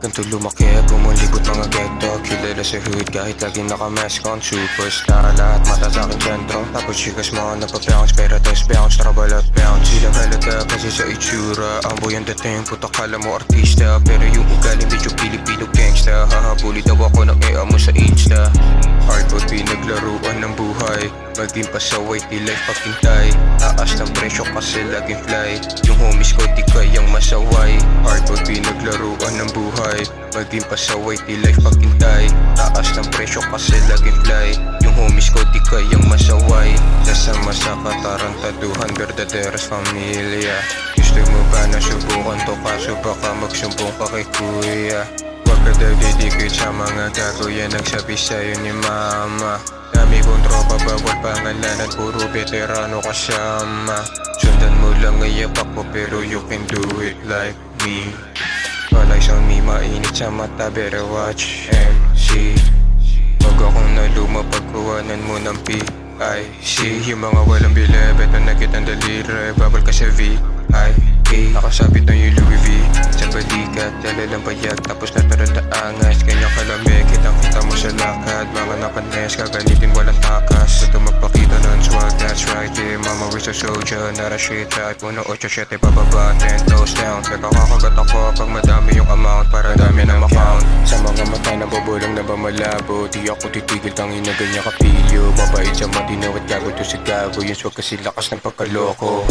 Ganito lumaki, pumulibot mga ghetto. Kilala sa hood kahit lagi naka-mask on. Superstar, lahat mata sa akin sentro. Tapos chikas mo napabounce, pero tos bounce, trabalot bounce. Sila halata kasi sa itsura. Ang boy ang dating, puta kala mo artista. Pero yung ugaling medyo Pilipino gangsta. Hahabuli daw ako ng EA mo sa Insta. Hardboard pinaglaruan ng buhay. Maging pasaway, di life pagkintay. Taas ng presyo kasi laging fly. Yung homies ko di kayang masaway. Hardboard pinaglaruan ng buhay. Maging pasaway, di life pagkintay. Taas ng presyo kasi laging fly. Yung homies ko di kayang masaway. Kasama sa katarantaduhan, verdaderos familia. Gusto mo ba na subukan to, kaso baka magsumbong pa kay kuya. Huwag ka daw didikit sa mga gago, yan ang sabi sa'yo ni mama. Dami kong tropa, bawal pangalanan, puro veterano kasama. Sundan mo lang ngayapak mo, pero you can do it like me. All eyes on me, mainit sa mata, better watch MC. Huwag akong naluma, pagkuhanan mo ng PIC. Yung mga walang bilebet na nakitang daliri, bawal ka sa VIP. Nakasabit na yung Louis V sa balikat, dala lang bayag, tapos nataranta angas. Kanyang kalamig, kitang-kita mo sa lakad. Mga nakanes, kagalitin walang takas. Ito magpakita ng swag, that's right, yeah. Mama we're so soldier, not a shit type. 187 bababa, 10 toes down. Teka kakagat ako pag madami yung amount, para dami na ma-count. Sa mga mata na bubulong na ba malabo, di ako titigil, tangin na ganyan kapilyo. Mabait sa matino at gago to si gago, yung swag kasi lakas ng pagkaloko.